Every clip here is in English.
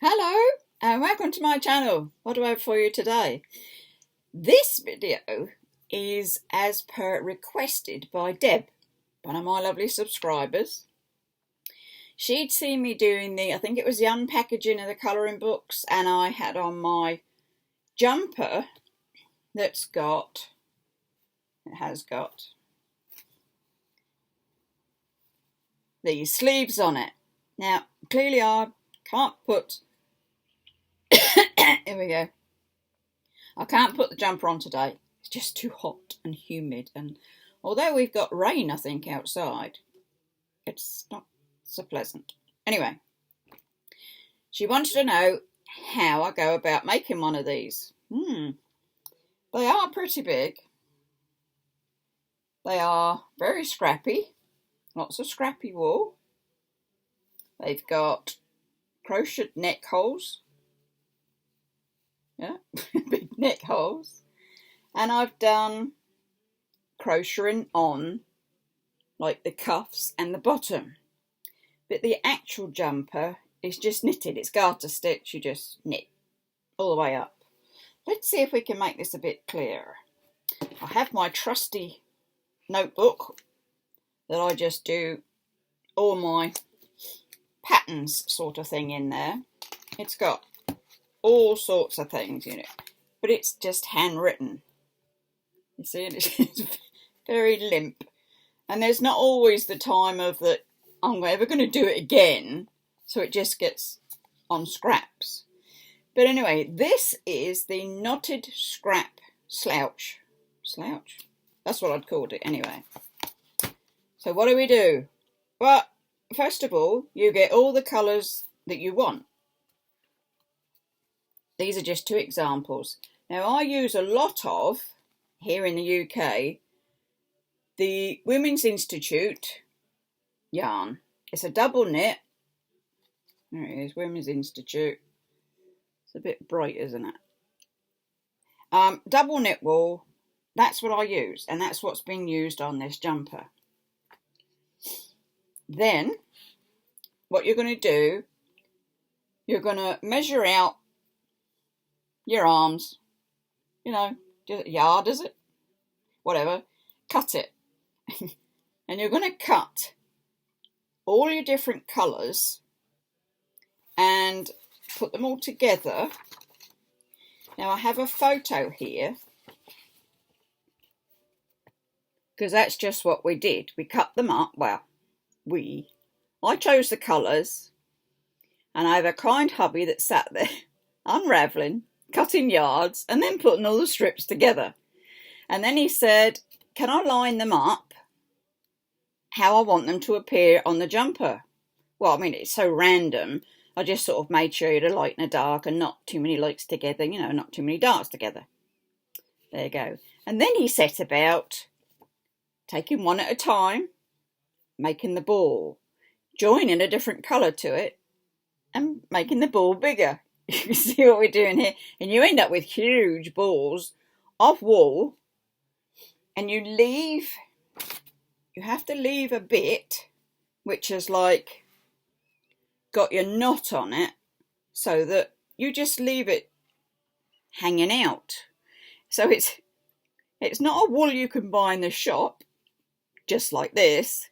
Hello and welcome to my channel. What do I have for you today? This video is as per requested by Deb, one of my lovely subscribers. She'd seen me doing I think it was the unpackaging of the colouring books, and I had on my jumper it has got these sleeves on it. Now, clearly I can't put here we go. I can't put the jumper on today. It's just too hot and humid, and although we've got rain, I think, outside, it's not so pleasant. Anyway, she wanted to know how I go about making one of these. They are pretty big. They are very scrappy. Lots of scrappy wool. They've got crocheted neck holes. Yeah, big neck holes. And I've done crocheting on like the cuffs and the bottom. But the actual jumper is just knitted. It's garter stitch. You just knit all the way up. Let's see if we can make this a bit clearer. I have my trusty notebook that I just do all my patterns sort of thing in there. It's got all sorts of things in it, but it's just handwritten. You see, it's very limp, and there's not always the time of that I'm ever going to do it again, so it just gets on scraps. But anyway, this is the knotted scrap slouch. That's what I'd called it anyway. So what do? Well, first of all, you get all the colours that you want. These are just two examples. Now, I use a lot of, here in the UK, the Women's Institute yarn. It's a double knit. There it is, Women's Institute. It's a bit bright, isn't it? Double knit wool, that's what I use, and that's what's being used on this jumper. Then, what you're going to do, you're going to measure out your arms, you know, yard, is it? Whatever, cut it. And you're going to cut all your different colours and put them all together. Now, I have a photo here, because that's just what we did. We cut them up. Well, I chose the colours, and I have a kind hubby that sat there unravelling, cutting yards, and then putting all the strips together. And then he said, can I line them up how I want them to appear on the jumper? Well, I mean, it's so random. I just sort of made sure you had a light and a dark and not too many lights together, you know, not too many darks together. There you go. And then he set about taking one at a time, making the ball, joining a different colour to it, and making the ball bigger. You see what we're doing here? And you end up with huge balls of wool, and you have to leave a bit which is like got your knot on it, so that you just leave it hanging out. So it's not a wool you can buy in the shop, just like this.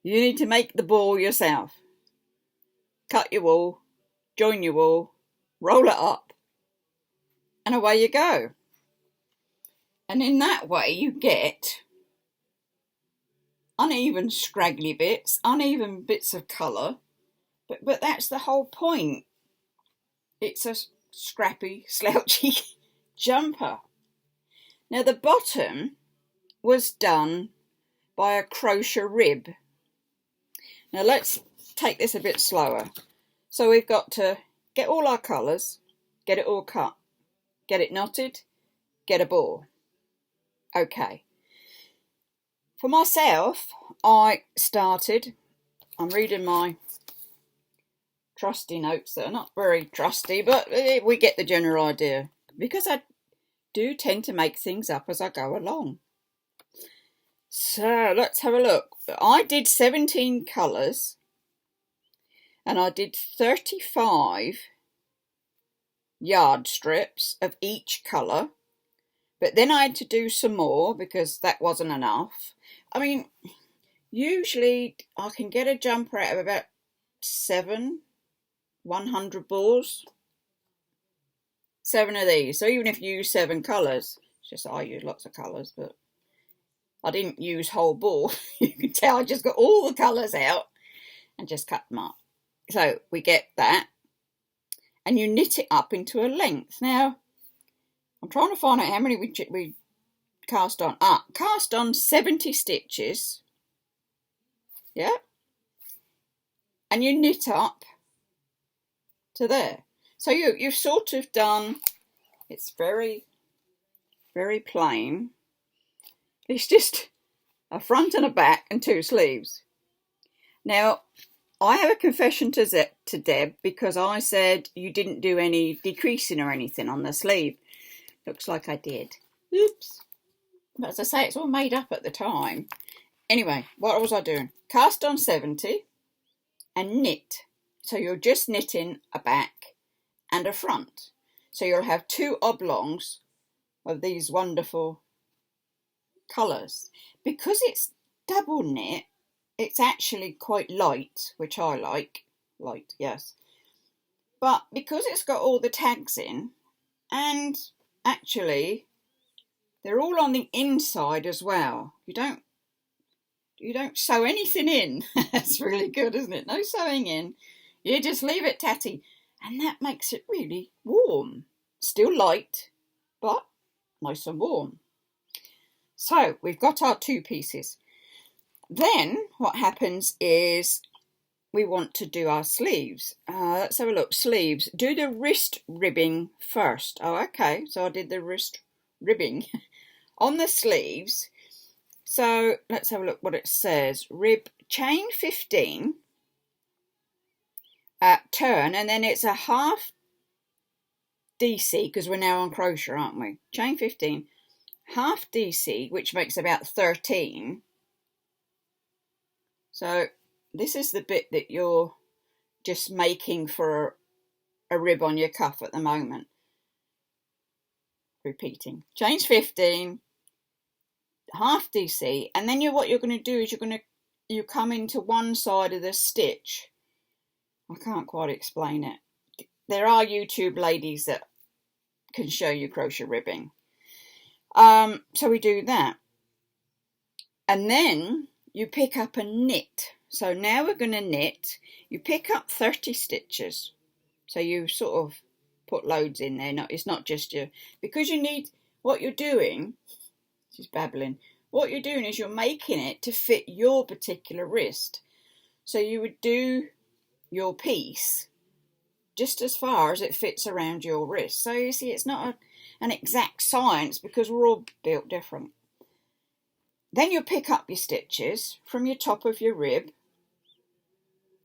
You need to make the ball yourself. Cut your wool, join your wool, roll it up, and away you go. And in that way you get uneven scraggly bits, uneven bits of colour, but that's the whole point. It's a scrappy, slouchy jumper. Now, the bottom was done by a crochet rib. Now let's take this a bit slower. So we've got to get all our colours, get it all cut, get it knotted, get a ball. Okay. For myself, I'm reading my trusty notes that are not very trusty, but we get the general idea, because I do tend to make things up as I go along. So let's have a look. I did 17 colours, and I did 35 yard strips of each colour, but then I had to do some more because that wasn't enough. I mean, usually I can get a jumper out of about 100 balls. 7 of these. So even if you use 7 colours, it's just I use lots of colours, but I didn't use whole ball. You can tell I just got all the colours out and just cut them up. So we get that, and you knit it up into a length. Now, I'm trying to find out how many we cast on. Cast on 70 stitches. Yeah. And you knit up to there. So you've sort of done, it's very, very plain. It's just a front and a back and 2 sleeves. Now, I have a confession to Deb, because I said you didn't do any decreasing or anything on the sleeve. Looks like I did. Oops. But as I say, it's all made up at the time. Anyway, what was I doing? Cast on 70 and knit. So you're just knitting a back and a front. So you'll have 2 oblongs of these wonderful colours. Because it's double knit, it's actually quite light, which I like. Light, yes. But because it's got all the tags in, and actually they're all on the inside as well. You don't sew anything in. That's really good, isn't it? No sewing in. You just leave it tatty. And that makes it really warm. Still light, but nice and warm. So we've got our 2 pieces. Then what happens is we want to do our sleeves. Let's have a look. Sleeves. Do the wrist ribbing first. Oh, okay. So I did the wrist ribbing on the sleeves. So let's have a look what it says. Rib chain 15. Turn, and then it's a half DC, because we're now on crochet, aren't we? Chain 15, half DC, which makes about 13. So this is the bit that you're just making for a rib on your cuff at the moment. Repeating. Chain 15, half DC, and then what you're going to do is you come into one side of the stitch. I can't quite explain it. There are YouTube ladies that can show you crochet ribbing. So we do that. And then you pick up a knit. So now we're going to knit. You pick up 30 stitches. So you sort of put loads in there. It's not just because you need, what you're doing, she's babbling, what you're doing is you're making it to fit your particular wrist. So you would do your piece just as far as it fits around your wrist. So you see, it's not an exact science, because we're all built different. Then you pick up your stitches from your top of your rib,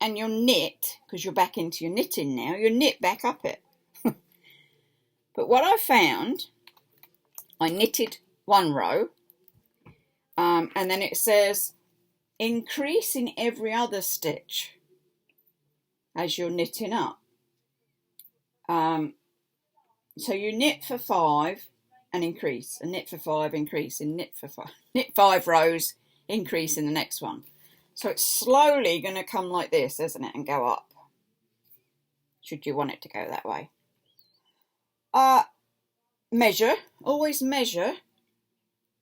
and you'll knit, because you're back into your knitting now, you knit back up it. But what I found, I knitted 1 row, and then it says increase in every other stitch as you're knitting up. So you knit for 5 and increase, and knit for 5, increase, and knit for 5. Knit 5 rows, increase in the next one. So it's slowly going to come like this, isn't it, and go up, should you want it to go that way. Measure, always measure.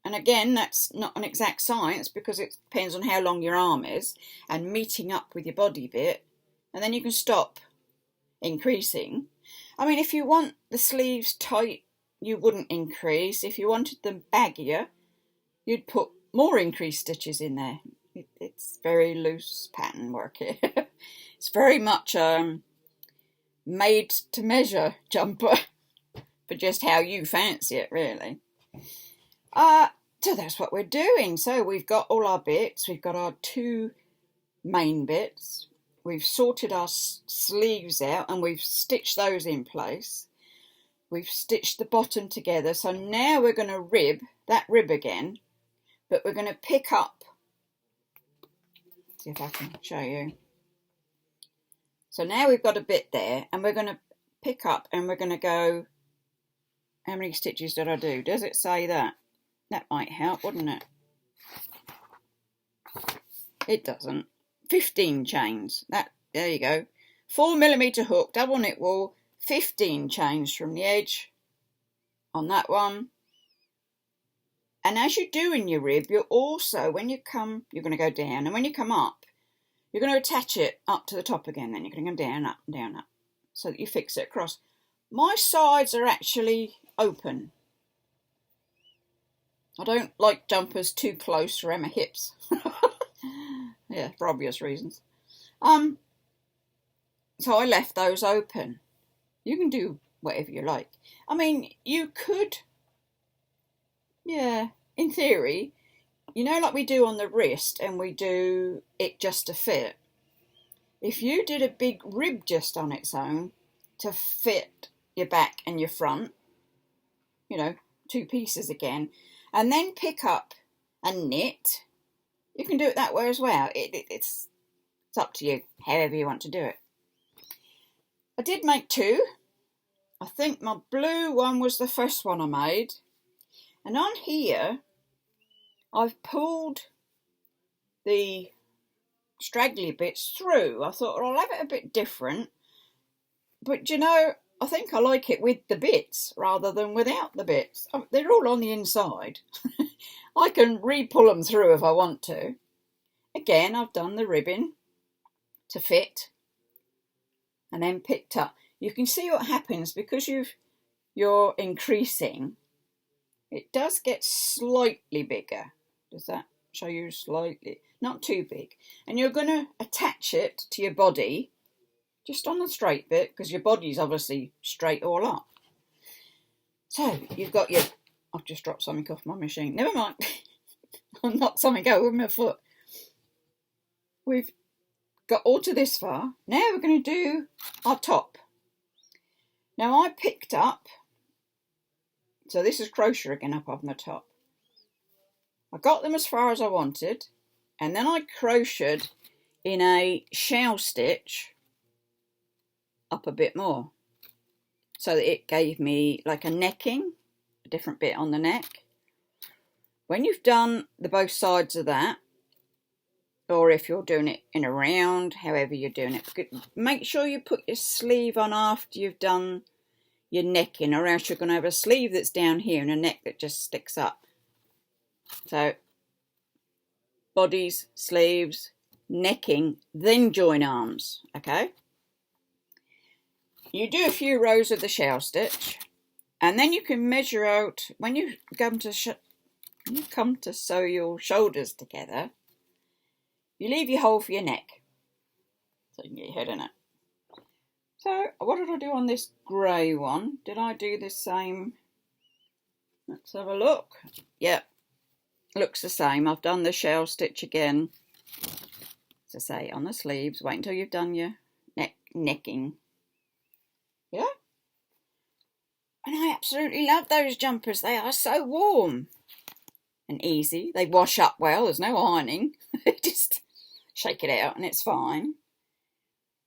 And again, that's not an exact science, because it depends on how long your arm is and meeting up with your body bit. And then you can stop increasing. I mean, if you want the sleeves tight, you wouldn't increase. If you wanted them baggier, you'd put more increased stitches in there. It's very loose pattern work here. It's very much made to measure jumper, for just how you fancy it, really. So that's what we're doing. So we've got all our bits. We've got our 2 main bits. We've sorted our sleeves out, and we've stitched those in place. We've stitched the bottom together. So now we're going to rib that rib again, but we're going to pick up, see if I can show you. So now we've got a bit there, and we're going to pick up and we're going to go, how many stitches did I do? Does it say that? That might help, wouldn't it? It doesn't. 15 chains. There you go. 4mm hook, double knit wool, 15 chains from the edge on that one. And as you do in your rib, you're also, when you come, you're going to go down, and when you come up, you're going to attach it up to the top again. Then you're going to go down, up, down, up, so that you fix it across. My sides are actually open. I don't like jumpers too close around my hips. Yeah, for obvious reasons. So I left those open. You can do whatever you like. I mean, you could, yeah, in theory, you know, like we do on the wrist and we do it just to fit. If you did a big rib just on its own to fit your back and your front, you know, 2 pieces again, and then pick up and knit, you can do it that way as well. It's up to you, however you want to do it. I did make 2. I think my blue one was the first one I made. And on here, I've pulled the straggly bits through. I thought, well, I'll have it a bit different. But, you know, I think I like it with the bits rather than without the bits. They're all on the inside. I can re-pull them through if I want to. Again, I've done the ribbing to fit and then picked up. You can see what happens because you're increasing. It does get slightly bigger. Does that show you slightly? Not too big. And you're going to attach it to your body just on the straight bit because your body's obviously straight all up. So you've got your... I've just dropped something off my machine. Never mind. I'll knock something out with my foot. We've got all to this far. Now we're going to do our top. Now I picked up, so this is crochet again up on the top. I got them as far as I wanted, and then I crocheted in a shell stitch up a bit more, so that it gave me like a necking, a different bit on the neck. When you've done the both sides of that, or if you're doing it in a round, however you're doing it, make sure you put your sleeve on after you've done your necking, or else you're going to have a sleeve that's down here and a neck that just sticks up. So, bodies, sleeves, necking, then join arms, okay? You do a few rows of the shell stitch, and then you can measure out, when you come to sew your shoulders together, you leave your hole for your neck, so you can get your head in it. So, what did I do on this grey one? Did I do the same? Let's have a look. Yep, looks the same. I've done the shell stitch again. As I say, on the sleeves. Wait until you've done your necking. Yeah? And I absolutely love those jumpers. They are so warm and easy. They wash up well. There's no ironing. Just shake it out and it's fine.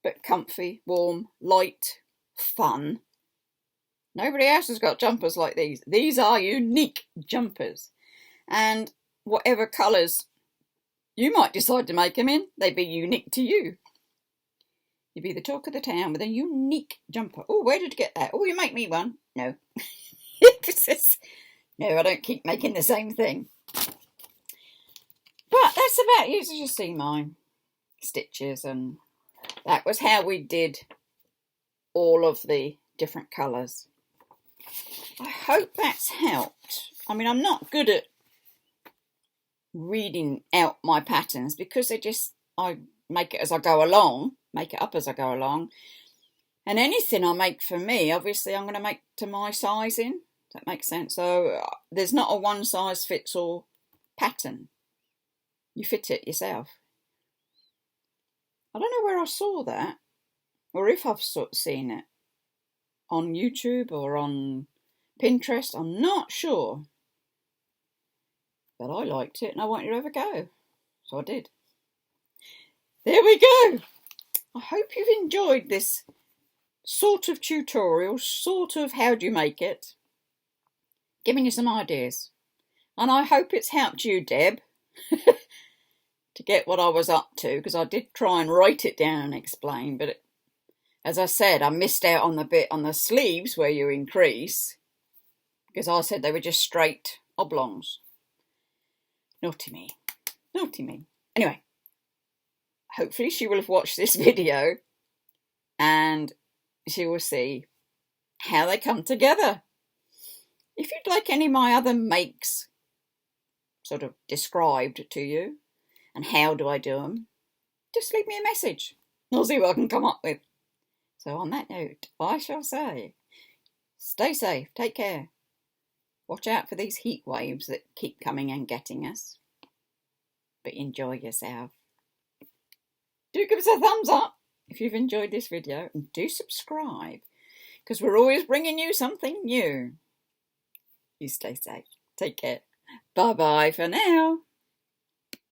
But comfy, warm, light, fun. Nobody else has got jumpers like these. These are unique jumpers. And whatever colours you might decide to make them in, they'd be unique to you. You'd be the talk of the town with a unique jumper. Oh, where did you get that? Oh, you make me one. No. No, I don't keep making the same thing. But that's about it. You just see mine. Stitches, and that was how we did all of the different colours. I hope that's helped. I mean, I'm not good at reading out my patterns because I make it as I go along, make it up as I go along. And anything I make for me, obviously I'm going to make to my sizing. That makes sense. So there's not a one size fits all pattern. You fit it yourself. I don't know where I saw that, or if I've seen it on YouTube or on Pinterest. I'm not sure. But I liked it and I wanted to have a go. So I did. There we go. I hope you've enjoyed this sort of tutorial, sort of how do you make it, giving you some ideas. And I hope it's helped you, Deb, to get what I was up to, because I did try and write it down and explain, but as I said, I missed out on the bit on the sleeves where you increase, because I said they were just straight oblongs. Naughty me. Naughty me. Anyway, hopefully she will have watched this video and she will see how they come together. If you'd like any of my other makes sort of described to you and how do I do them, just leave me a message. I'll see what I can come up with. So on that note, I shall say, stay safe, take care. Watch out for these heat waves that keep coming and getting us. But enjoy yourself. Do give us a thumbs up if you've enjoyed this video, and do subscribe, because we're always bringing you something new. You stay safe. Take care. Bye-bye for now.